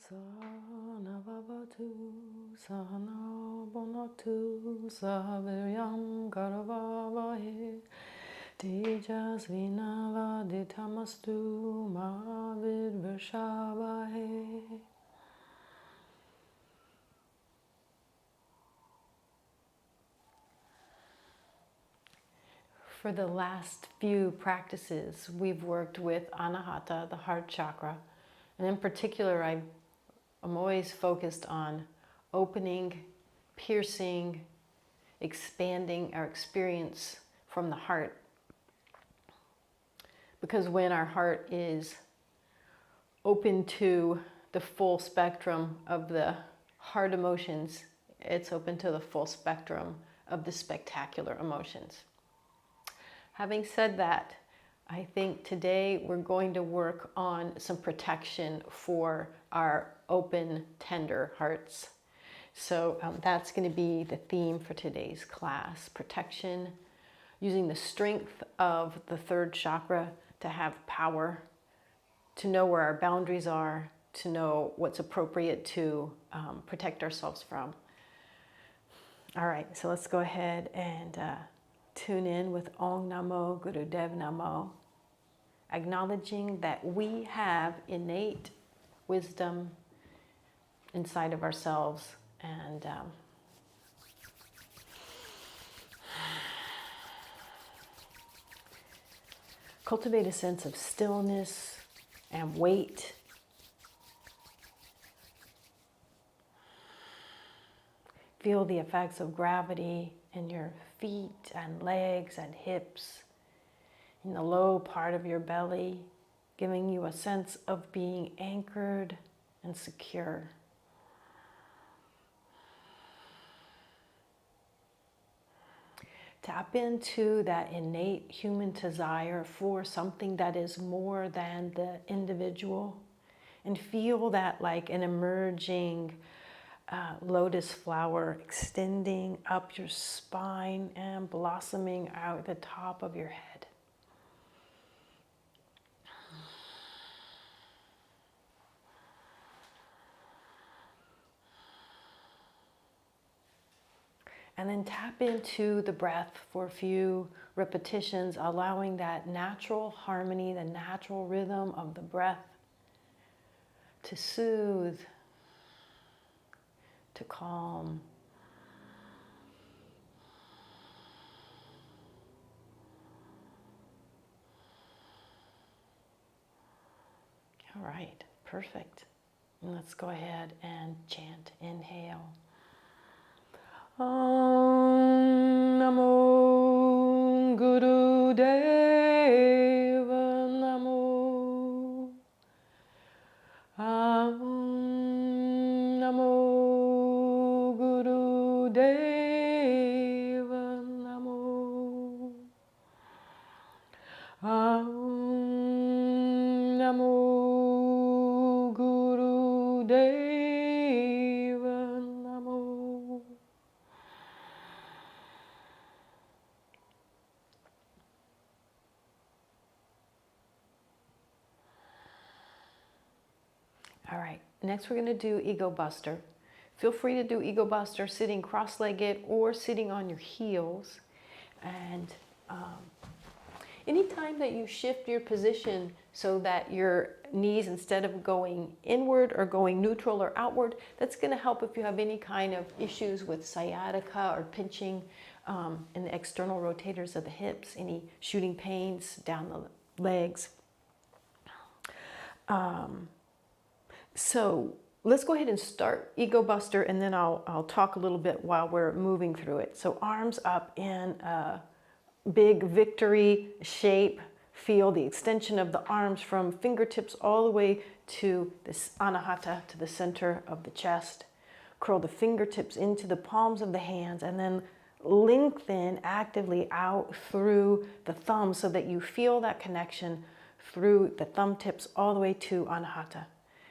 Sahana Vavatu, Sahana Bonatu, Sahaviryam Karavavahe, Tejasvinavaditamastu, Mahavidvashavahe. For the last few practices, we've worked with Anahata, the heart chakra. And in particular, I'm always focused on opening, piercing, expanding our experience from the heart. Because when our heart is open to the full spectrum of the heart emotions, it's open to the full spectrum of the spectacular emotions. Having said that, I think today we're going to work on some protection for our open, tender hearts. So that's going to be the theme for today's class. Protection, using the strength of the third chakra to have power, to know where our boundaries are, to know what's appropriate to protect ourselves from. All right, so let's go ahead and tune in with Om Namo Gurudev Namo, acknowledging that we have innate wisdom inside of ourselves, and cultivate a sense of stillness and weight. Feel the effects of gravity in your feet and legs and hips, in the low part of your belly, giving you a sense of being anchored and secure. Tap into that innate human desire for something that is more than the individual, and feel that like an emerging lotus flower extending up your spine and blossoming out the top of your head. And then tap into the breath for a few repetitions, allowing that natural harmony, the natural rhythm of the breath to soothe, to calm. All right, perfect. And let's go ahead and chant. Inhale. Om Namo Gurudeva Namo. Om Namo Gurudeva Namo. Om Namo Gurudeva Namo. All right, next we're going to do Ego Buster. Feel free to do Ego Buster sitting cross-legged or sitting on your heels. And anytime that you shift your position so that your knees, instead of going inward or going neutral or outward, that's going to help if you have any kind of issues with sciatica or pinching in the external rotators of the hips, any shooting pains down the legs. So let's go ahead and start Ego Buster, and then I'll talk a little bit while we're moving through it. So arms up in a big victory shape. Feel the extension of the arms from fingertips all the way to this Anahata, to the center of the chest. Curl the fingertips into the palms of the hands, and then lengthen actively out through the thumbs so that you feel that connection through the thumb tips all the way to Anahata.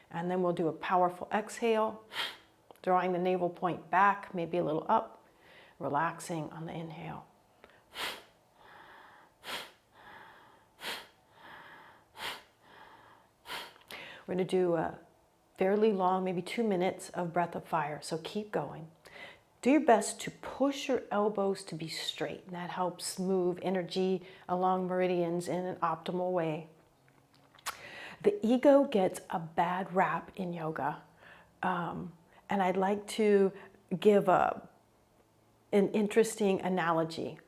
And then we'll do a powerful exhale, drawing the navel point back, maybe a little up, relaxing on the inhale. We're going to do a fairly long, maybe 2 minutes of breath of fire. So keep going. Do your best to push your elbows to be straight, and that helps move energy along meridians in an optimal way. The ego gets a bad rap in yoga, and I'd like to give an interesting analogy.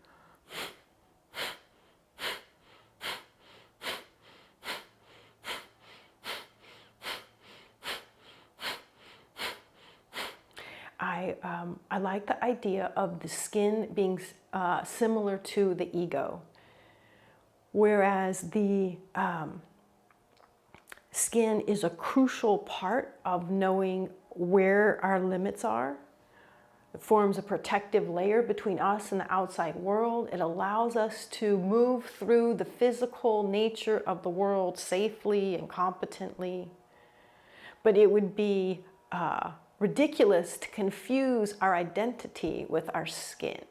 I like the idea of the skin being similar to the ego, whereas the skin is a crucial part of knowing where our limits are. It forms a protective layer between us and the outside world. It allows us to move through the physical nature of the world safely and competently. But it would be ridiculous to confuse our identity with our skin.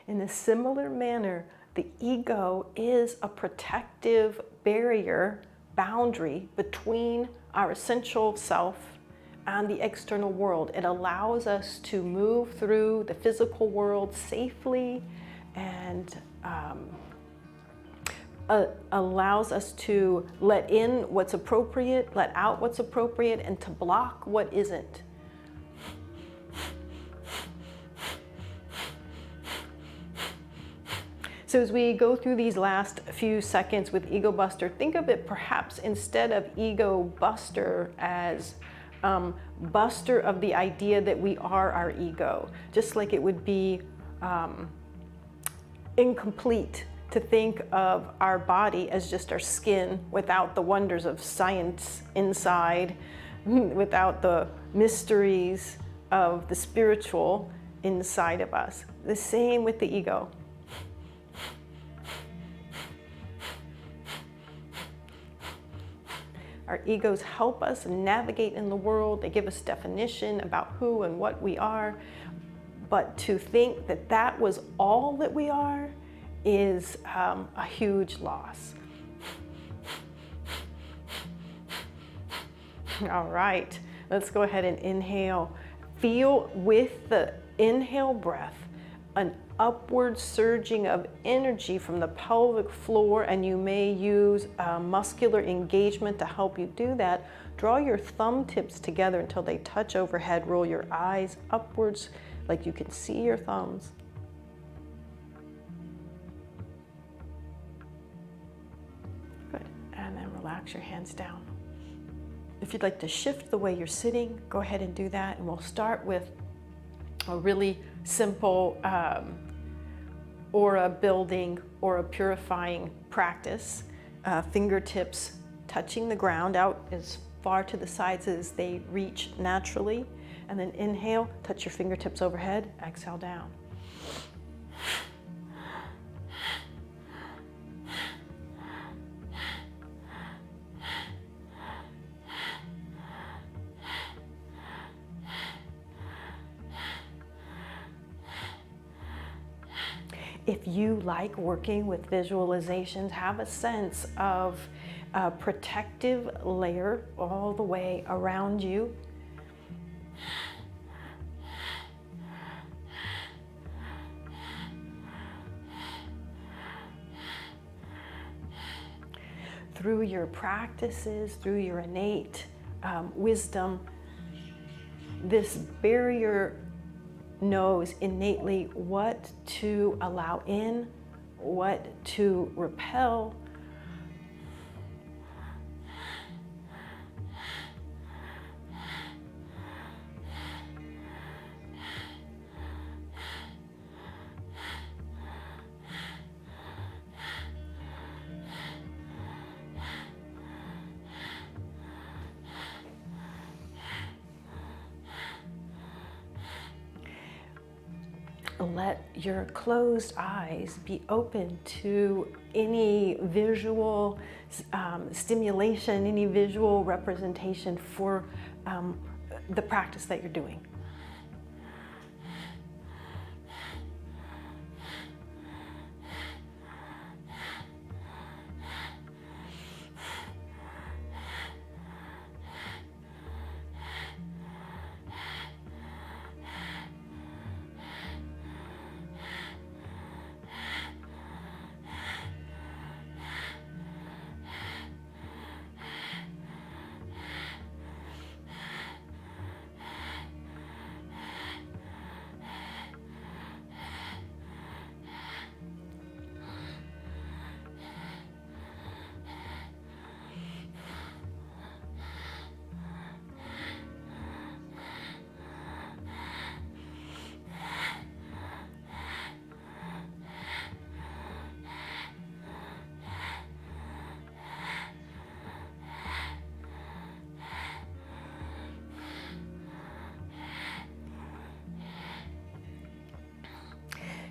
In a similar manner, the ego is a protective barrier, boundary between our essential self and the external world. It allows us to move through the physical world safely and allows us to let in what's appropriate, let out what's appropriate, and to block what isn't. So as we go through these last few seconds with Ego Buster, think of it perhaps instead of Ego Buster as buster of the idea that we are our ego. Just like it would be incomplete to think of our body as just our skin without the wonders of science inside, without the mysteries of the spiritual inside of us. The same with the ego. Our egos help us navigate in the world. They give us definition about who and what we are. But to think that that was all that we are is a huge loss. All right, let's go ahead and inhale. Feel with the inhale breath an upward surging of energy from the pelvic floor, and you may use muscular engagement to help you do that. Draw your thumb tips together until they touch overhead. Roll your eyes upwards like you can see your thumbs. Good, and then relax your hands down. If you'd like to shift the way you're sitting, go ahead and do that, and we'll start with a really simple aura building, aura purifying practice. Fingertips touching the ground out as far to the sides as they reach naturally. And then inhale, touch your fingertips overhead, exhale down. If you like working with visualizations, have a sense of a protective layer all the way around you. Through your practices, through your innate wisdom, this barrier knows innately what to allow in, what to repel. let your closed eyes be open to any visual stimulation, any visual representation for the practice that you're doing.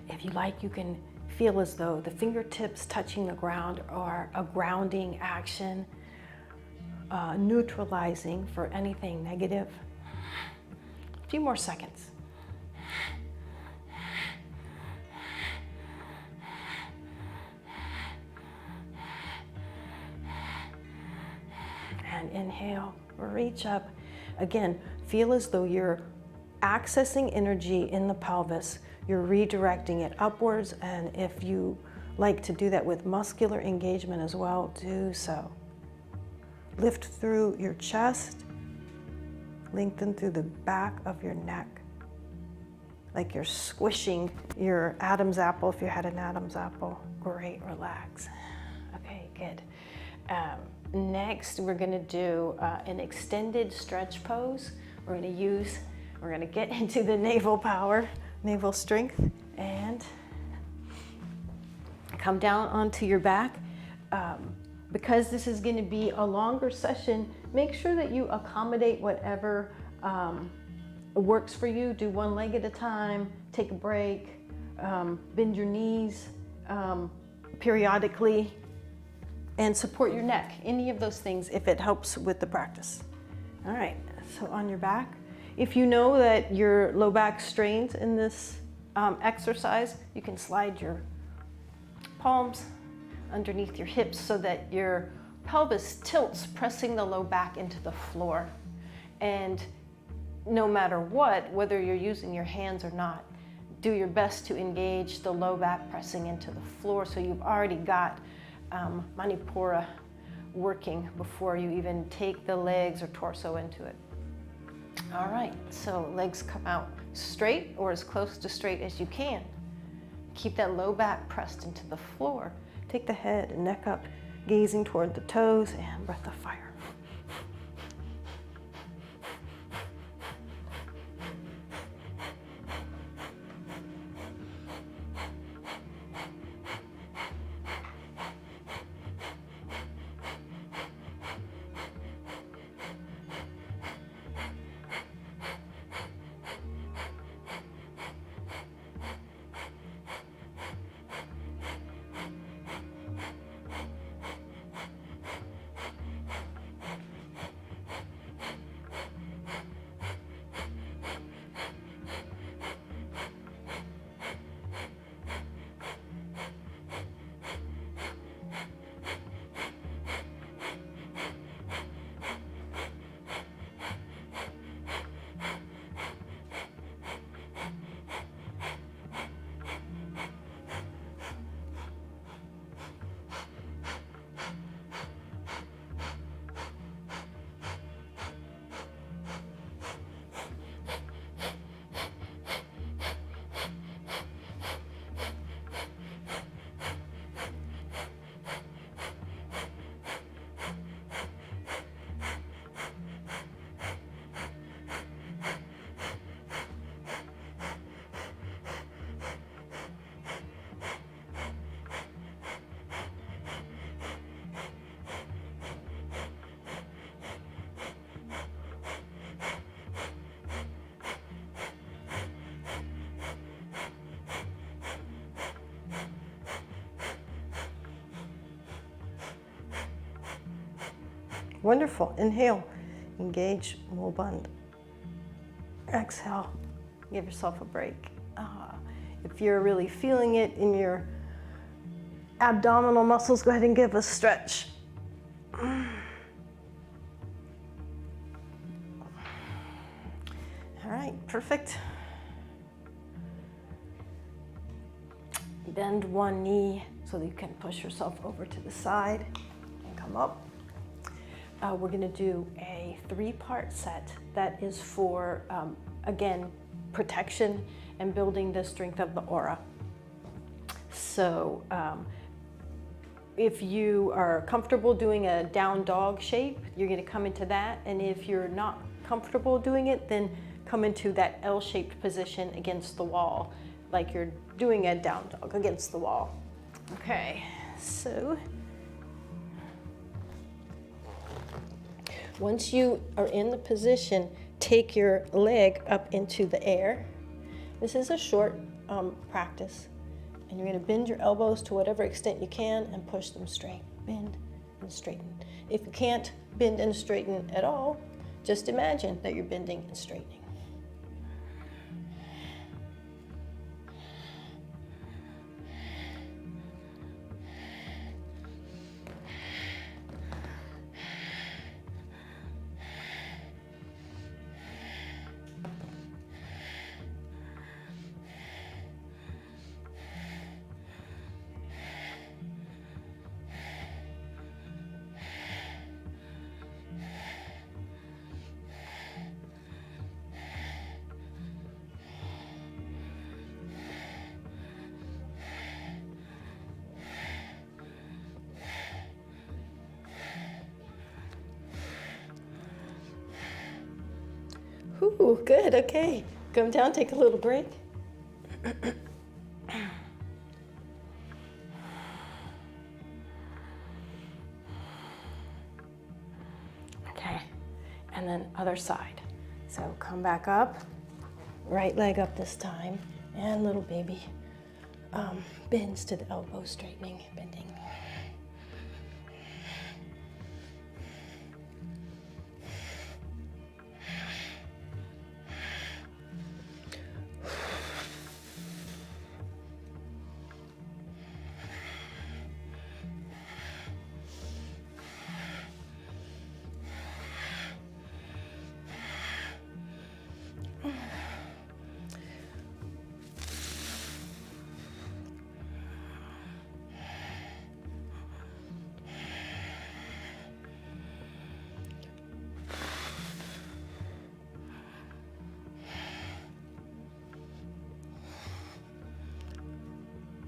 If you like, you can feel as though the fingertips touching the ground are a grounding action, neutralizing for anything negative. A few more seconds. And inhale, reach up. Again, feel as though you're accessing energy in the pelvis. You're redirecting it upwards, and if you like to do that with muscular engagement as well, do so. Lift through your chest, lengthen through the back of your neck, like you're squishing your Adam's apple if you had an Adam's apple. Great, relax. Okay, good. Next, we're gonna do an extended stretch pose. We're gonna get into the navel power, navel strength, and come down onto your back. Because this is going to be a longer session, make sure that you accommodate whatever works for you. Do one leg at a time, take a break, bend your knees periodically, and support your neck. Any of those things if it helps with the practice. All right, so on your back. If you know that your low back strains in this exercise, you can slide your palms underneath your hips so that your pelvis tilts, pressing the low back into the floor. And no matter what, whether you're using your hands or not, do your best to engage the low back pressing into the floor so you've already got Manipura working before you even take the legs or torso into it. All right, so legs come out straight or as close to straight as you can. Keep that low back pressed into the floor. Take the head and neck up, gazing toward the toes, and breath of fire. Wonderful. Inhale, engage, Mulband. Exhale, give yourself a break. If you're really feeling it in your abdominal muscles, go ahead and give a stretch. All right, perfect. Bend one knee so that you can push yourself over to the side and come up. We're going to do a 3-part set that is for, again, protection and building the strength of the aura. So if you are comfortable doing a down dog shape, you're going to come into that. And if you're not comfortable doing it, then come into that L-shaped position against the wall, like you're doing a down dog against the wall. Okay, so once you are in the position, take your leg up into the air. This is a short practice, and you're going to bend your elbows to whatever extent you can and push them straight. Bend and straighten. If you can't bend and straighten at all, just imagine that you're bending and straightening. Ooh, good, okay. Come down, take a little break. Okay, and then other side. So come back up, right leg up this time, and little baby bends to the elbow, straightening, bending.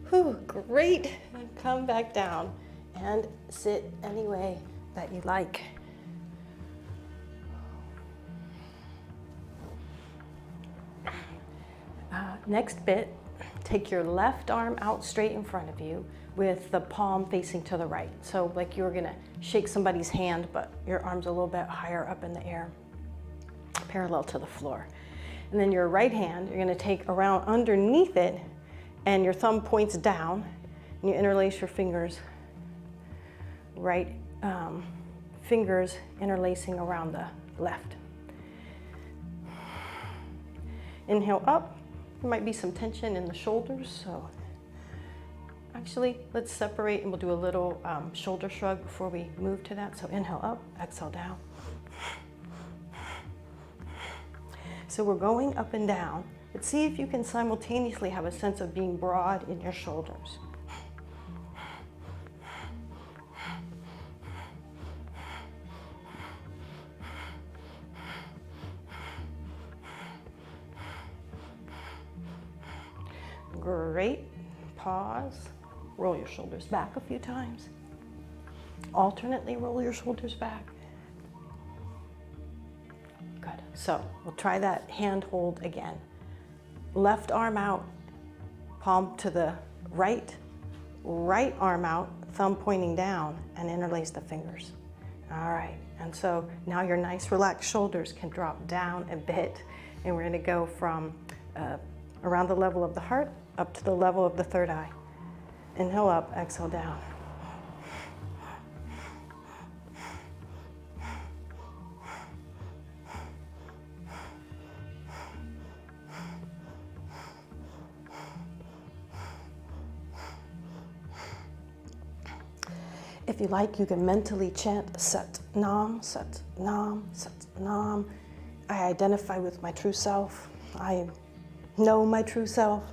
Whew, great. Come back down and sit any way that you like. Next bit, take your left arm out straight in front of you with the palm facing to the right. So like you're gonna shake somebody's hand, but your arm's a little bit higher up in the air, parallel to the floor. And then your right hand, you're gonna take around underneath it, and your thumb points down, and you interlace your fingers, right fingers interlacing around the left. Inhale up. There might be some tension in the shoulders, so actually let's separate and we'll do a little shoulder shrug before we move to that. So inhale up, exhale down. So we're going up and down, but see if you can simultaneously have a sense of being broad in your shoulders. Great. Pause. Roll your shoulders back a few times. Alternately roll your shoulders back. Good. So we'll try that hand hold again. Left arm out, palm to the right, right arm out, thumb pointing down, and interlace the fingers. All right. And so now your nice relaxed shoulders can drop down a bit, and we're going to go from around the level of the heart up to the level of the third eye. Inhale up, exhale down. If you like, you can mentally chant Sat Nam, Sat Nam, Sat Nam. I identify with my true self. I know my true self.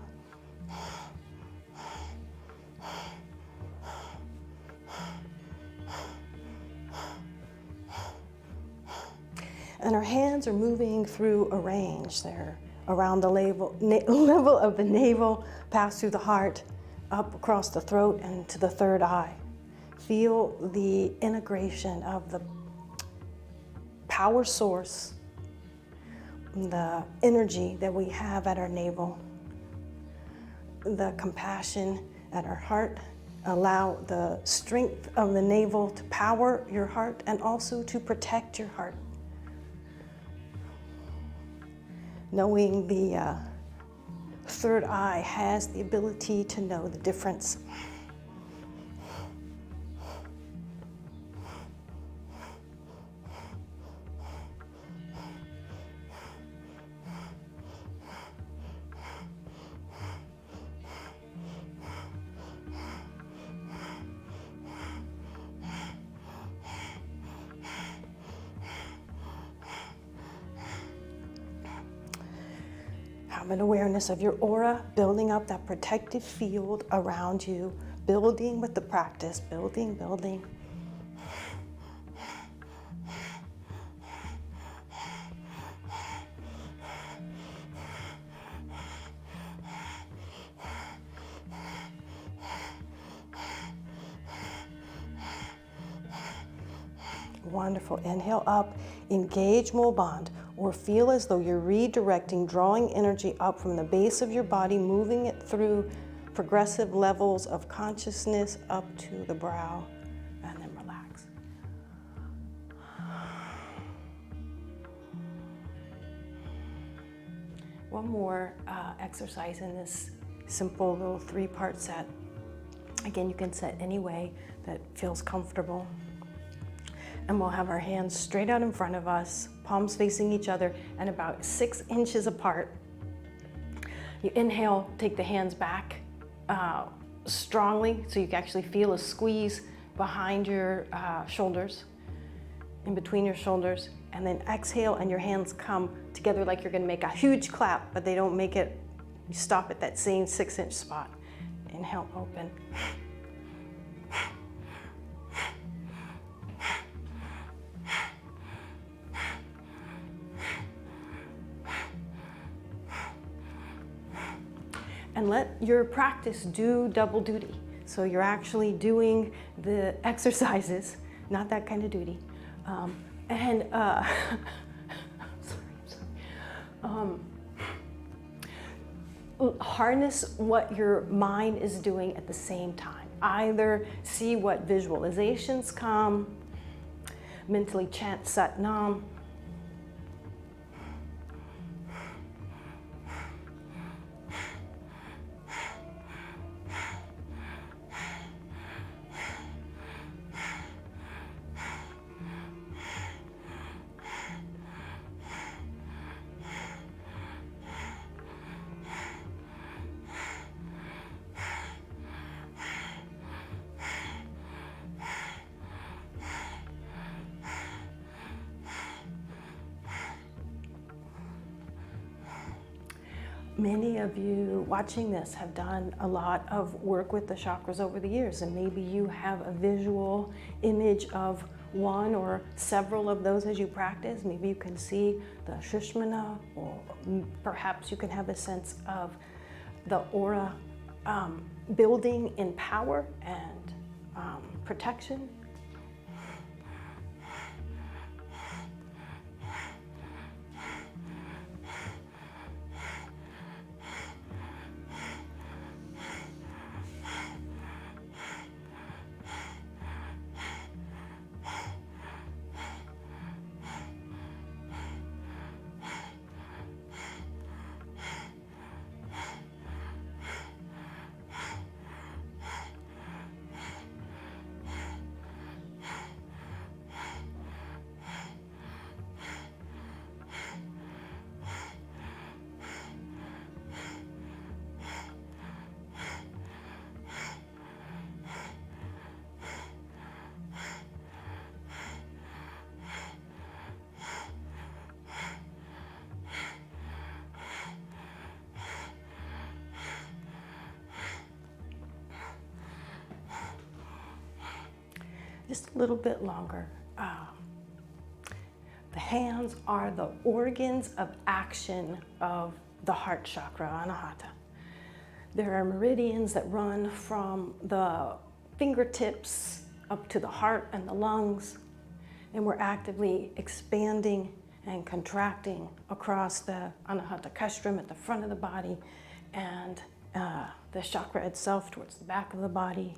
And our hands are moving through a range there, around the level of the navel, pass through the heart, up across the throat and to the third eye. Feel the integration of the power source, the energy that we have at our navel, the compassion at our heart. Allow the strength of the navel to power your heart and also to protect your heart. Knowing the third eye has the ability to know the difference. Have an awareness of your aura, building up that protective field around you, building with the practice, building, building. Wonderful. Inhale up, engage Mulband, or feel as though you're redirecting, drawing energy up from the base of your body, moving it through progressive levels of consciousness up to the brow, and then relax. One more exercise in this simple little 3-part set. Again, you can set any way that feels comfortable. And we'll have our hands straight out in front of us, palms facing each other and about 6 inches apart. You inhale, take the hands back strongly so you can actually feel a squeeze behind your shoulders, in between your shoulders. And then exhale and your hands come together like you're gonna make a huge clap, but they don't make it, you stop at that same 6-inch spot. Inhale, open. And let your practice do double duty. So you're actually doing the exercises, not that kind of duty. Harness what your mind is doing at the same time. Either see what visualizations come, mentally chant Sat Nam, Many of you watching this have done a lot of work with the chakras over the years, and maybe you have a visual image of one or several of those as you practice. Maybe you can see the Shushmana, or perhaps you can have a sense of the aura building in power and protection. just a little bit longer. The hands are the organs of action of the heart chakra, Anahata. There are meridians that run from the fingertips up to the heart and the lungs, and we're actively expanding and contracting across the Anahata castrum at the front of the body and the chakra itself towards the back of the body.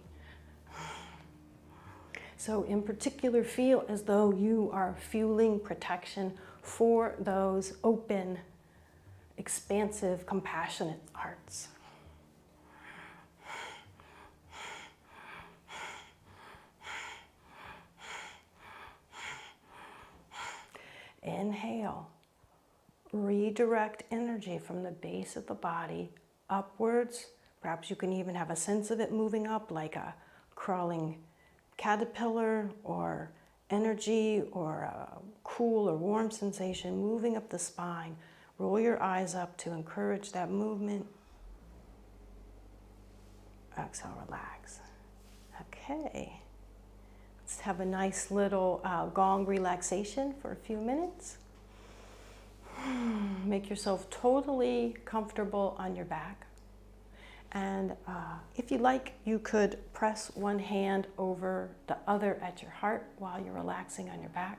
So in particular, feel as though you are fueling protection for those open, expansive, compassionate hearts. Inhale. Redirect energy from the base of the body upwards. Perhaps you can even have a sense of it moving up like a crawling caterpillar, or energy or a cool or warm sensation moving up the spine. Roll your eyes up to encourage that movement. Exhale, relax. Okay. Let's have a nice little gong relaxation for a few minutes. Make yourself totally comfortable on your back. And if you like, you could press one hand over the other at your heart while you're relaxing on your back.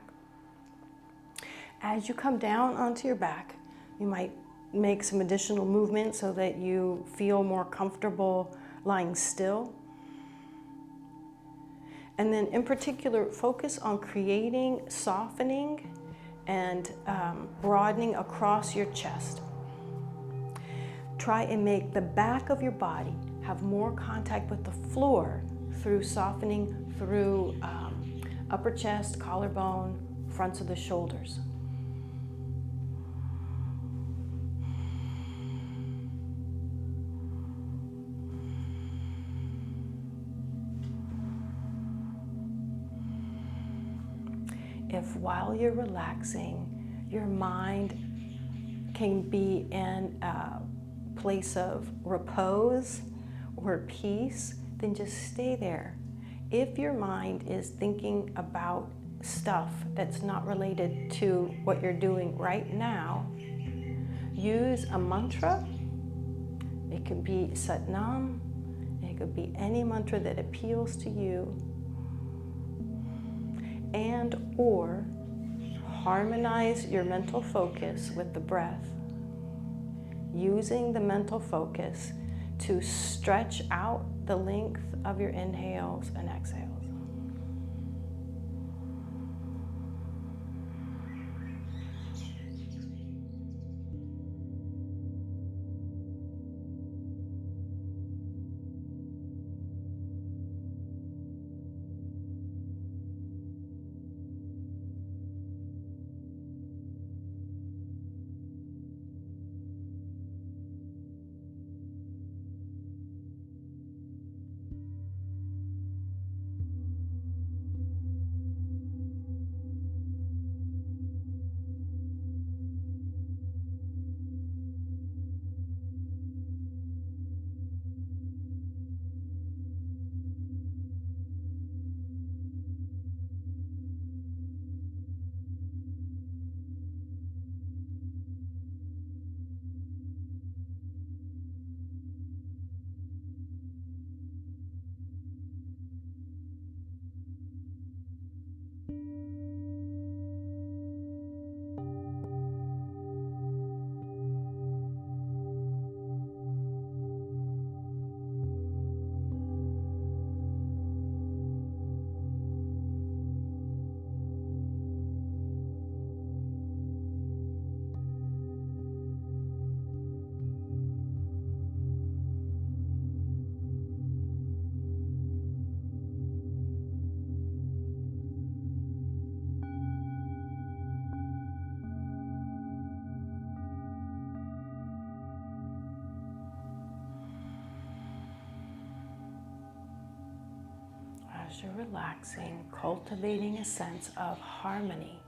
As you come down onto your back, you might make some additional movement so that you feel more comfortable lying still. And then in particular, focus on creating softening and broadening across your chest. Try and make the back of your body have more contact with the floor through softening through upper chest, collarbone, fronts of the shoulders. If while you're relaxing, your mind can be in a place of repose or peace, then just stay there. If your mind is thinking about stuff that's not related to what you're doing right now, use a mantra. It could be Sat Nam, it could be any mantra that appeals to you, and or harmonize your mental focus with the breath, using the mental focus to stretch out the length of your inhales and exhales. As you're relaxing, cultivating a sense of harmony.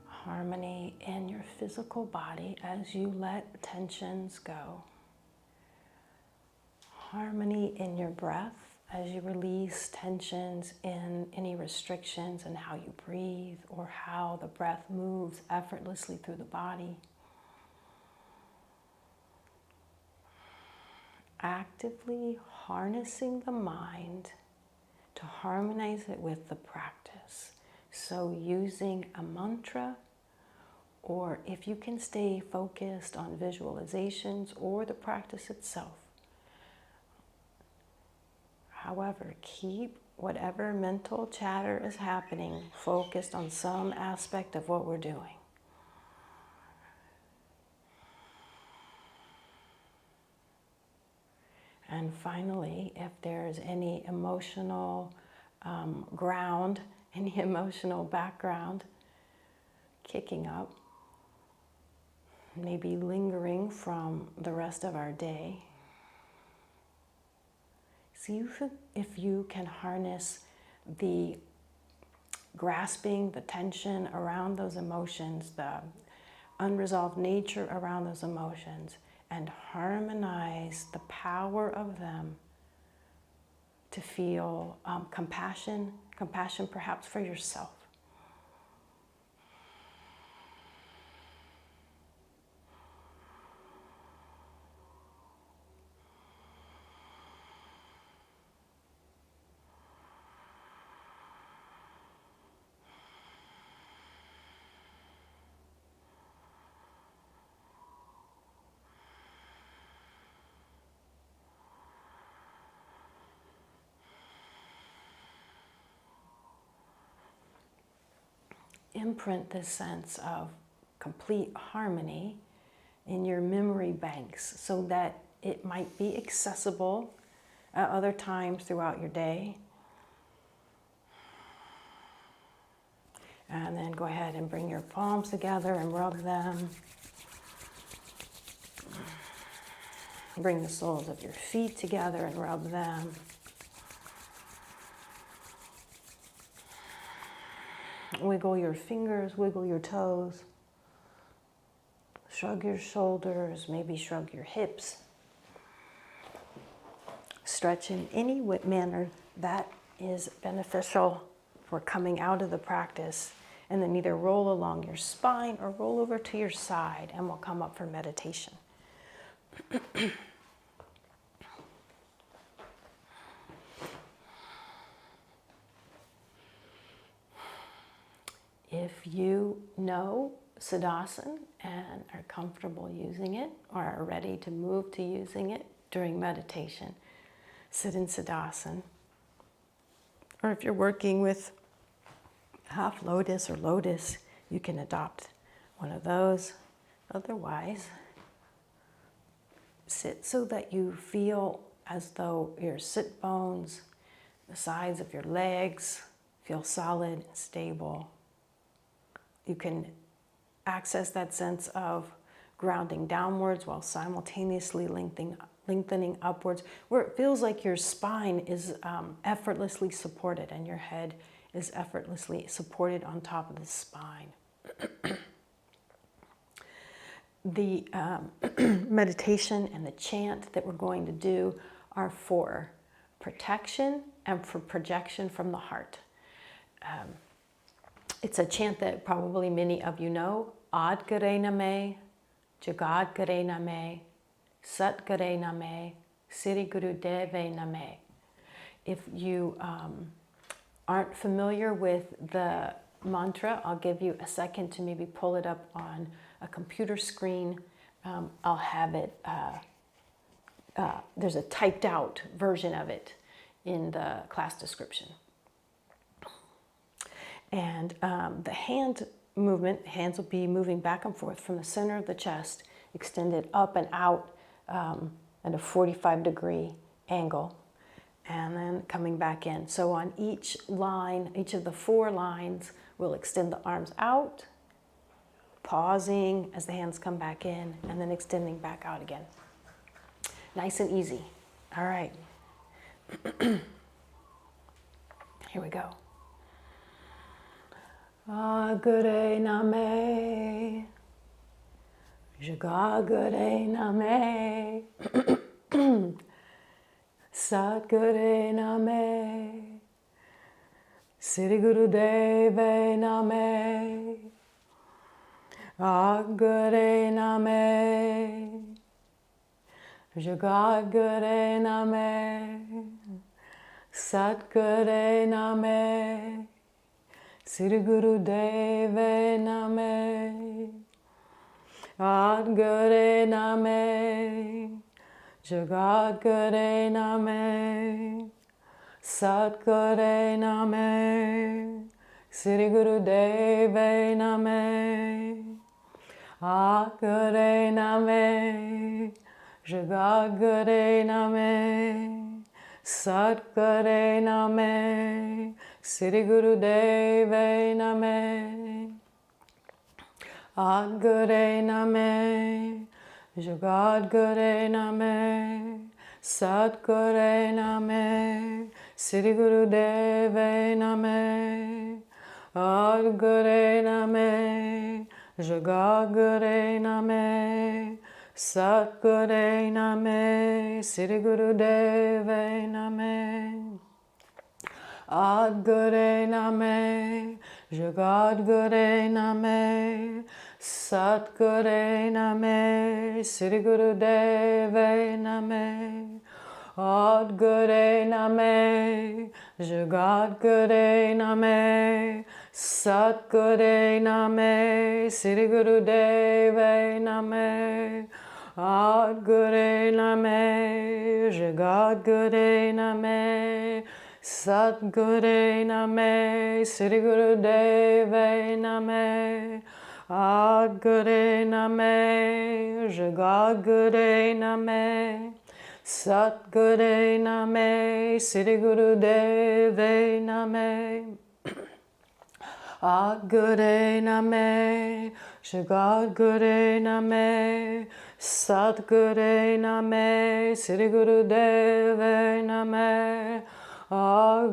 Harmony in your physical body as you let tensions go. Harmony in your breath as you release tensions in any restrictions in how you breathe or how the breath moves effortlessly through the body. Actively harnessing the mind to harmonize it with the practice. So using a mantra, or if you can stay focused on visualizations or the practice itself. However, keep whatever mental chatter is happening focused on some aspect of what we're doing. And finally, if there's any emotional ground, any emotional background kicking up, maybe lingering from the rest of our day, see if you can harness the grasping, the tension around those emotions, the unresolved nature around those emotions, and harmonize the power of them to feel compassion perhaps for yourself. Imprint this sense of complete harmony in your memory banks so that it might be accessible at other times throughout your day. And then go ahead and bring your palms together and rub them. Bring the soles of your feet together and rub them. Wiggle your fingers, wiggle your toes. Shrug your shoulders, maybe shrug your hips. Stretch in any manner that is beneficial for coming out of the practice. And then either roll along your spine or roll over to your side, and we'll come up for meditation. If you know Siddhasana and are comfortable using it or are ready to move to using it during meditation, sit in Siddhasana. Or if you're working with half lotus or lotus, you can adopt one of those. Otherwise, sit so that you feel as though your sit bones, the sides of your legs feel solid and stable. You can access that sense of grounding downwards while simultaneously lengthening upwards, where it feels like your spine is effortlessly supported and your head is effortlessly supported on top of the spine. The meditation and the chant that we're going to do are for protection and for projection from the heart. It's a chant that probably many of you know. Ad guray nameh, Jugaad guray nameh, Sat guray nameh, Siri devay nameh. If you aren't familiar with the mantra, I'll give you a second to maybe pull it up on a computer screen. I'll have it, there's a typed out version of it in the class description. And the hand movement, hands will be moving back and forth from the center of the chest, extended up and out at a 45-degree angle, and then coming back in. So on each line, each of the 4 lines, we'll extend the arms out, pausing as the hands come back in, and then extending back out again. Nice and easy. All right. Here we go. Guray nameh, Jugaad guray nameh, Sat guray nameh, Siri Guru devay nameh, guray nameh, Jugaad guray nameh, Sat guray nameh, Siri Guru devay nameh, guray nameh, Jugaad guray nameh, Sat guray nameh, Siri Guru devay nameh, guray nameh, Jugaad guray nameh, Sat guray nameh, Siri Guru devay nameh, guray nameh, Jugaad guray nameh, Sat guray nameh, Siri Guru devay nameh, guray nameh, Jugaad guray nameh, Sat guray nameh, Siri Guru devay nameh, guray nameh, Jugaad guray nameh, Sat guray nameh, Siri Guru devay nameh, guray nameh, Jugaad guray nameh, Sat guray nameh, Siri Guru devay nameh, guray nameh, Jugaad guray nameh, Sat guray nameh, Siri Guru devay nameh, guray nameh, Jugaad guray nameh, Sat guray nameh, Siri Guru devay nameh, guray nameh, Jugaad guray nameh, Sat guray nameh, Siri Guru devay nameh,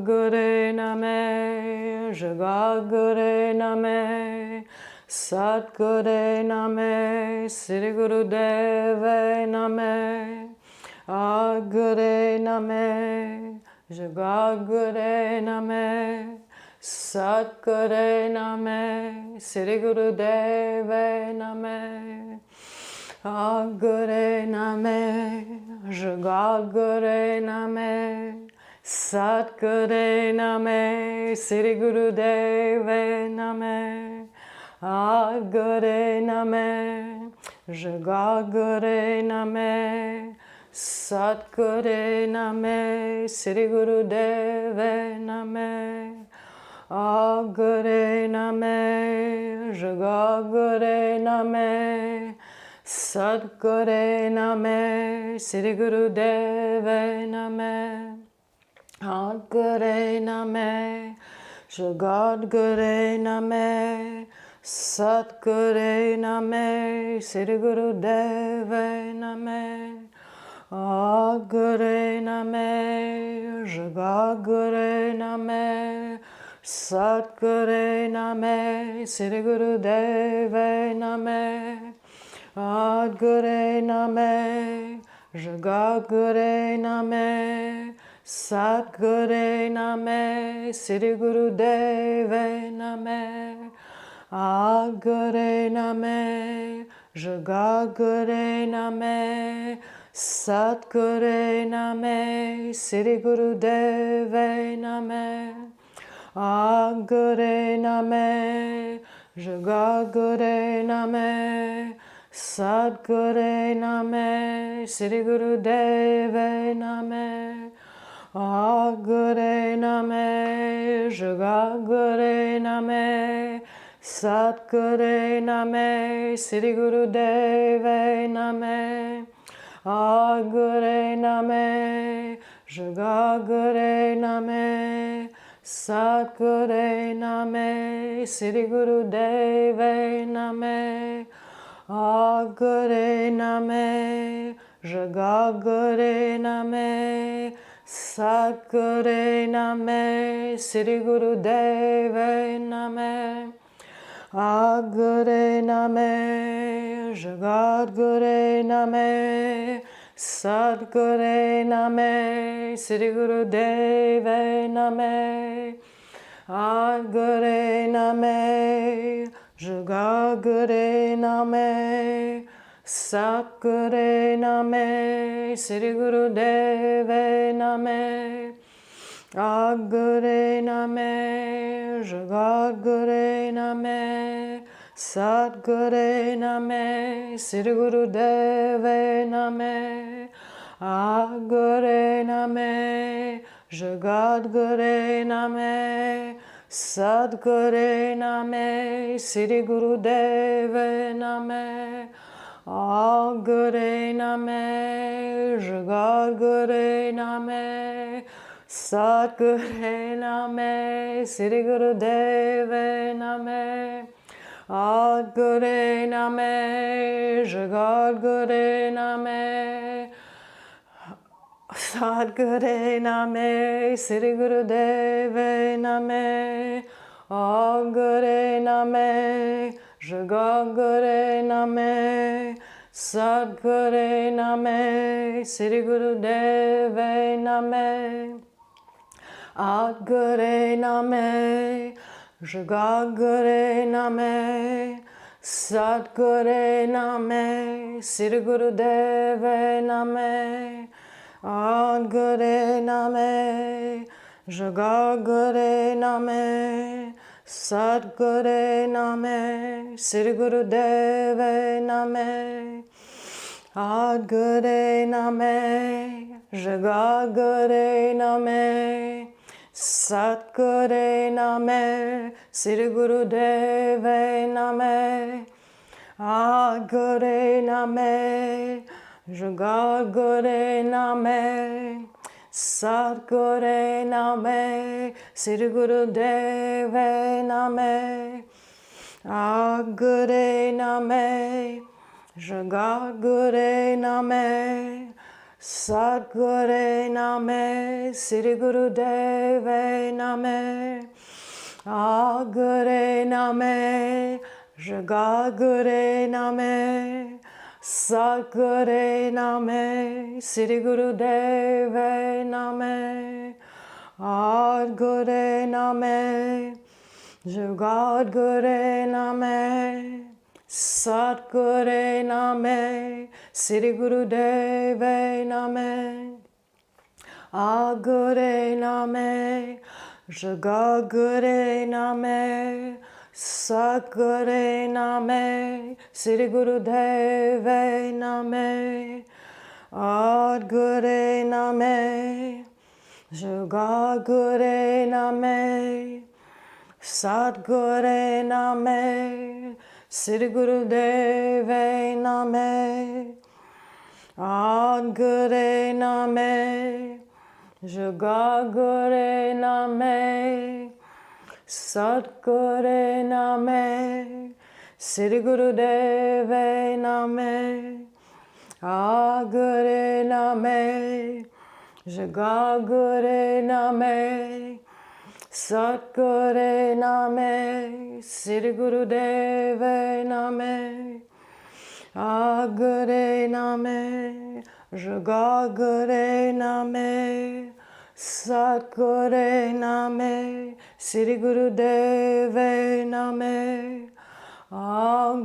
guray nameh, Jugaad guray nameh, Sat guray nameh, Siri Guru devay nameh, guray nameh, Jugaad guray nameh, Sat guray nameh, Siri Guru devay nameh, guray nameh, Jugaad guray nameh, Sat guray nameh, Siri Guru devay nameh, guray nameh, Jugaad guray nameh, Sat guray nameh, Siri Guru devay nameh, guray nameh, Jugaad guray nameh, Sat guray nameh, Siri Guru devay nameh, guray nameh, Jugaad guray nameh, Sat guray nameh, Siri Guru devay nameh, guray nameh, Jugaad guray nameh, Sat guray nameh, Siri Guru devay nameh, guray nameh, Jugaad guray nameh, Sat guray nameh, Siri Guru devay nameh, guray nameh, Jugaad guray nameh, Sat guray nameh, Siri Guru devay nameh, guray nameh, Jugaad guray nameh, Sat guray nameh, Siri Guru devay nameh, guray nameh, Jugaad guray nameh, Sat guray nameh, Siri Guru devay nameh, guray nameh, Jugaad guray nameh, Sat guray nameh, Siri Guru devay nameh, guray nameh, Jugaad guray nameh, Sat guray nameh, Siri Guru devay nameh, guray nameh, Jugaad guray nameh, Sadguray nameh, Siri Guru devay nameh, Guray nameh, Jugaad guray nameh, Satguray nameh, Siri Guru devay nameh, Guray nameh, Jugaad guray nameh, Satguray nameh, Siri Guru devay nameh, Guray nameh, Jugaad guray nameh, Satguray nameh, Siri Guru devay nameh, Guray nameh, Jugaad guray nameh, Satguray nameh, Siri Guru devay nameh, Guray nameh, Jugaad guray nameh, Sadguray nameh, Siri Guru devay nameh, Guray nameh, Jugaad guray nameh, Sadguray nameh, Siri Guru devay nameh, Guray nameh, Jugaad guray nameh, Sadguray nameh, Siri Guru devay nameh, Guray nameh, Jugaad guray nameh, Sadguray nameh, Siri Guru devay nameh, Guray nameh, Jugaad guray nameh, Satguray nameh, Siri Guru devay nameh, Guray nameh, Jugaad guray nameh, Satguray nameh, Siri Guru devay nameh, Guray nameh, Jugaad guray nameh, Satguray nameh, Siri Guru devay nameh, Guray nameh, Jugaad guray nameh, Satguray nameh, Siri Guru devay nameh, Guray nameh, Jugaad guray nameh, Satguray nameh, Siri Guru devay nameh, Guray nameh, Jugaad guray nameh, Satguray nameh, Siri Guru devay nameh, Guray nameh, Jugaad guray nameh, Satguray nameh, Siri Guru devay nameh, Guray nameh, Jugaad guray nameh, Satguray nameh, Siri Guru devay nameh, Guray nameh, Jugaad guray nameh, Satguray nameh, Siri Guru devay nameh, Guray nameh, Jugaad guray nameh, Satguray nameh, Siri Guru devay nameh,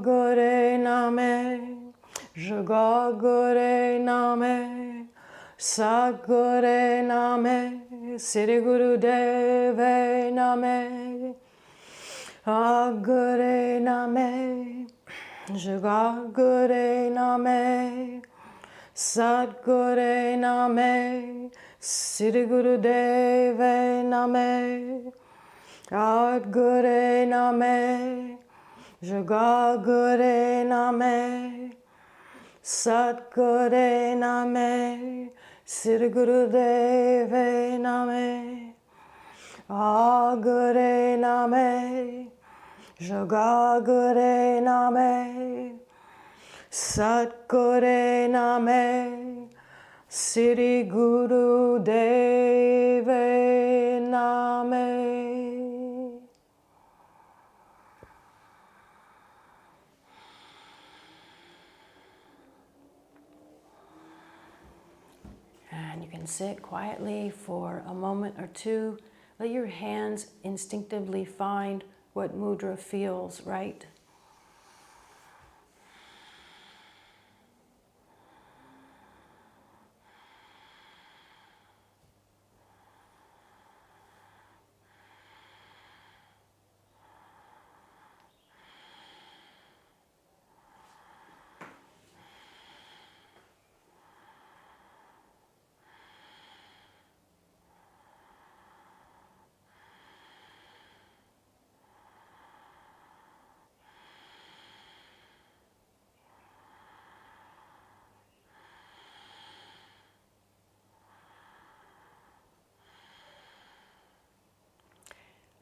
Guray nameh, Jugaad guray nameh, Satguray nameh, Siri Guru devay nameh, Guray nameh, Jugaad guray nameh, Satguray nameh, Siri Guru devay nameh, Guray nameh, Jugaad guray nameh, Satguray nameh, Siri Guru devay nameh, Guray nameh, Jugaad guray nameh, Satguray nameh, Siri Guru devay nameh. And you can sit quietly for a moment or two. Let your hands instinctively find what mudra feels right.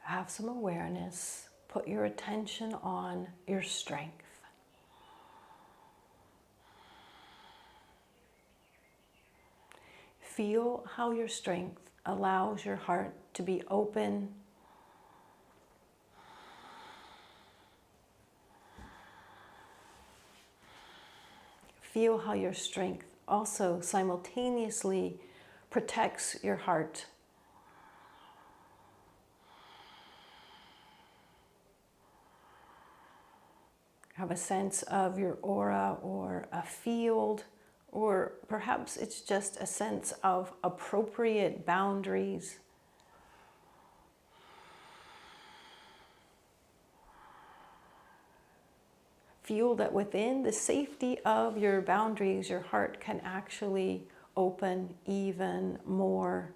Have some awareness. Put your attention on your strength. Feel how your strength allows your heart to be open. Feel how your strength also simultaneously protects your heart. Have a sense of your aura or a field, or perhaps it's just a sense of appropriate boundaries. Feel that within the safety of your boundaries, your heart can actually open even more.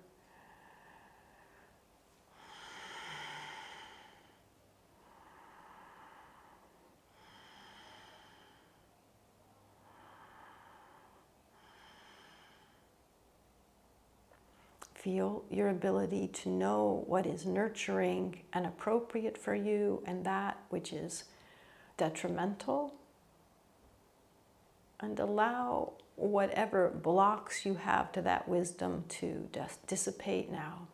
Feel your ability to know what is nurturing and appropriate for you and that which is detrimental. And allow whatever blocks you have to that wisdom to just dissipate now.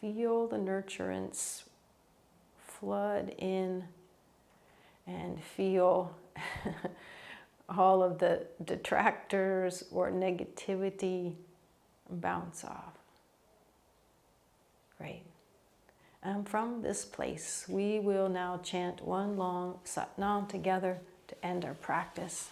Feel the nurturance flood in and feel all of the detractors or negativity bounce off. Great. And from this place, we will now chant one long Satnam together to end our practice.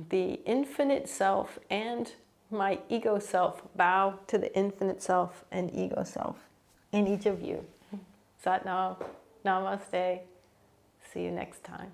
The infinite self and my ego self bow to the infinite self and ego self in each of you. Satnam, namaste. See you next time.